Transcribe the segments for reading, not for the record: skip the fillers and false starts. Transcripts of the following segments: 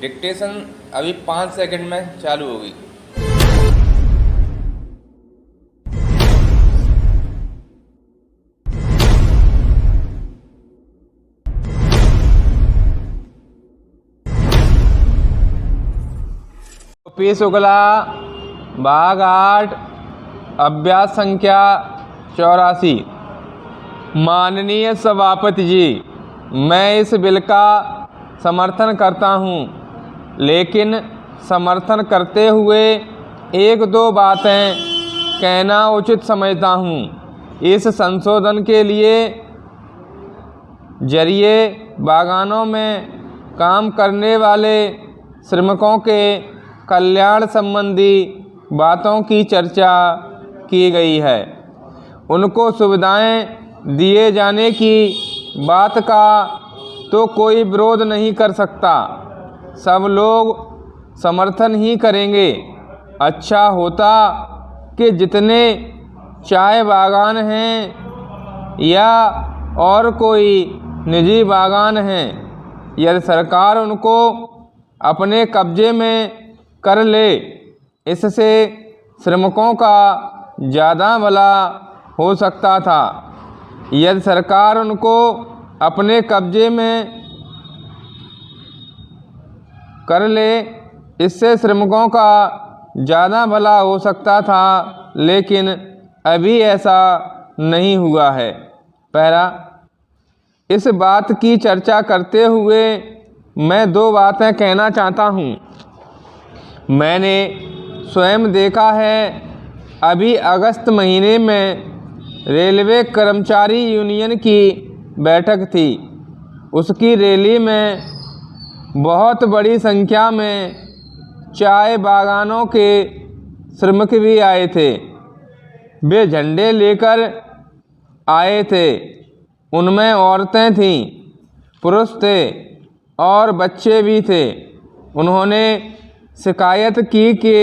Dictation अभी 5 second में चालू होगी। पी शुक्ला, भाग 8, अभ्यास संख्या 84। माननीय सभापति जी, मैं इस बिल का समर्थन करता हूं, लेकिन समर्थन करते हुए एक दो बातें कहना उचित समझता हूं। इस संशोधन के लिए जरिए बागानों में काम करने वाले श्रमिकों के कल्याण संबंधी बातों की चर्चा की गई है। उनको सुविधाएं दिए जाने की बात का तो कोई विरोध नहीं कर सकता, सब लोग समर्थन ही करेंगे। अच्छा होता कि जितने चाय बागान हैं या और कोई निजी बागान हैं, यदि सरकार उनको अपने कब्जे में कर ले, इससे श्रमिकों का ज़्यादा भला हो सकता था। यदि सरकार उनको अपने कब्जे में कर ले, इससे श्रमिकों का ज़्यादा भला हो सकता था, लेकिन अभी ऐसा नहीं हुआ है। पहला, इस बात की चर्चा करते हुए मैं दो बातें कहना चाहता हूँ। मैंने स्वयं देखा है, अभी अगस्त महीने में रेलवे कर्मचारी यूनियन की बैठक थी। उसकी रैली में बहुत बड़ी संख्या में चाय बागानों के श्रमिक भी आए थे। वे झंडे लेकर आए थे। उनमें औरतें थीं, पुरुष थे और बच्चे भी थे। उन्होंने शिकायत की कि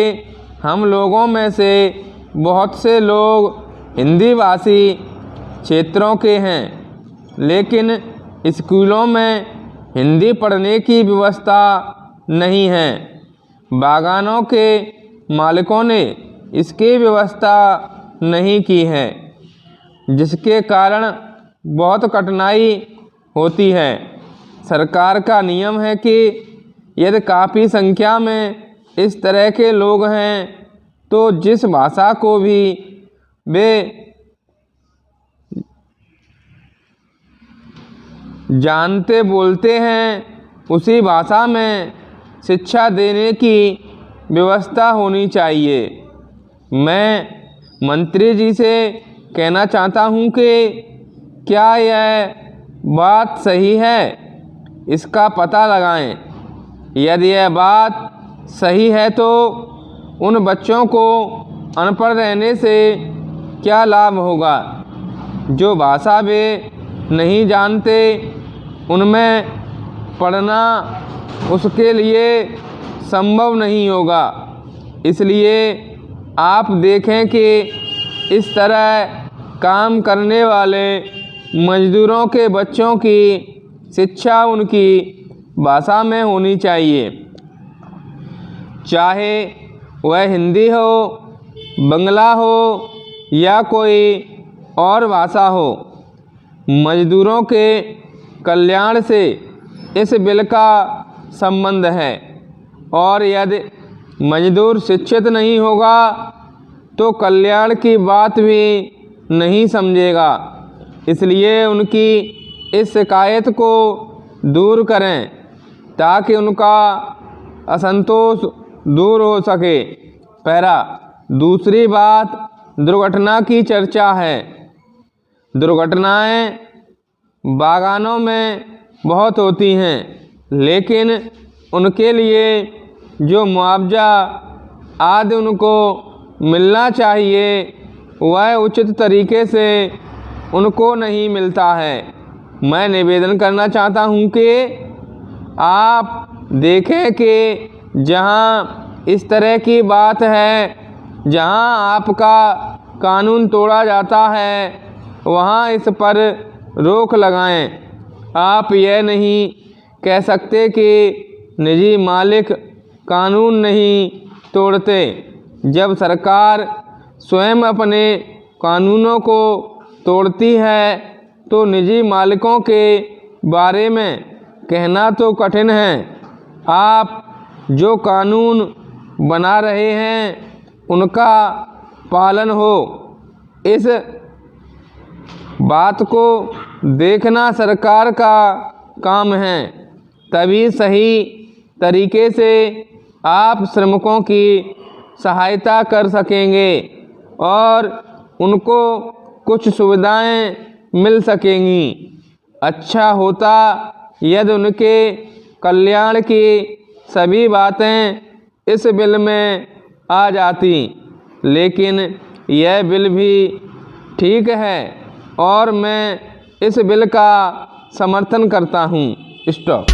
हम लोगों में से बहुत से लोग हिंदी भाषी क्षेत्रों के हैं, लेकिन स्कूलों में हिंदी पढ़ने की व्यवस्था नहीं है। बागानों के मालिकों ने इसकी व्यवस्था नहीं की है, जिसके कारण बहुत कठिनाई होती है। सरकार का नियम है कि यदि काफ़ी संख्या में इस तरह के लोग हैं, तो जिस भाषा को भी वे जानते बोलते हैं, उसी भाषा में शिक्षा देने की व्यवस्था होनी चाहिए। मैं मंत्री जी से कहना चाहता हूं कि क्या यह बात सही है, इसका पता लगाएं। यदि यह बात सही है तो उन बच्चों को अनपढ़ रहने से क्या लाभ होगा। जो भाषा वे नहीं जानते, उनमें पढ़ना उसके लिए संभव नहीं होगा। इसलिए आप देखें कि इस तरह काम करने वाले मजदूरों के बच्चों की शिक्षा उनकी भाषा में होनी चाहिए, चाहे वह हिंदी हो, बंगला हो या कोई और भाषा हो। मजदूरों के कल्याण से इस बिल का संबंध है, और यदि मजदूर शिक्षित नहीं होगा तो कल्याण की बात भी नहीं समझेगा। इसलिए उनकी इस शिकायत को दूर करें ताकि उनका असंतोष दूर हो सके। पहला, दूसरी बात दुर्घटना की चर्चा है। दुर्घटनाएं बागानों में बहुत होती हैं, लेकिन उनके लिए जो मुआवजा आदि उनको मिलना चाहिए, वह उचित तरीके से उनको नहीं मिलता है। मैं निवेदन करना चाहता हूं कि आप देखें कि जहां इस तरह की बात है, जहां आपका कानून तोड़ा जाता है, वहां इस पर रोक लगाएं। आप यह नहीं कह सकते कि निजी मालिक कानून नहीं तोड़ते, जब सरकार स्वयं अपने कानूनों को तोड़ती है तो निजी मालिकों के बारे में कहना तो कठिन है। आप जो कानून बना रहे हैं उनका पालन हो, इस बात को देखना सरकार का काम है। तभी सही तरीके से आप श्रमिकों की सहायता कर सकेंगे और उनको कुछ सुविधाएं मिल सकेंगी। अच्छा होता यदि उनके कल्याण की सभी बातें इस बिल में आ जाती, लेकिन यह बिल भी ठीक है और मैं इस बिल का समर्थन करता हूँ। स्टॉप।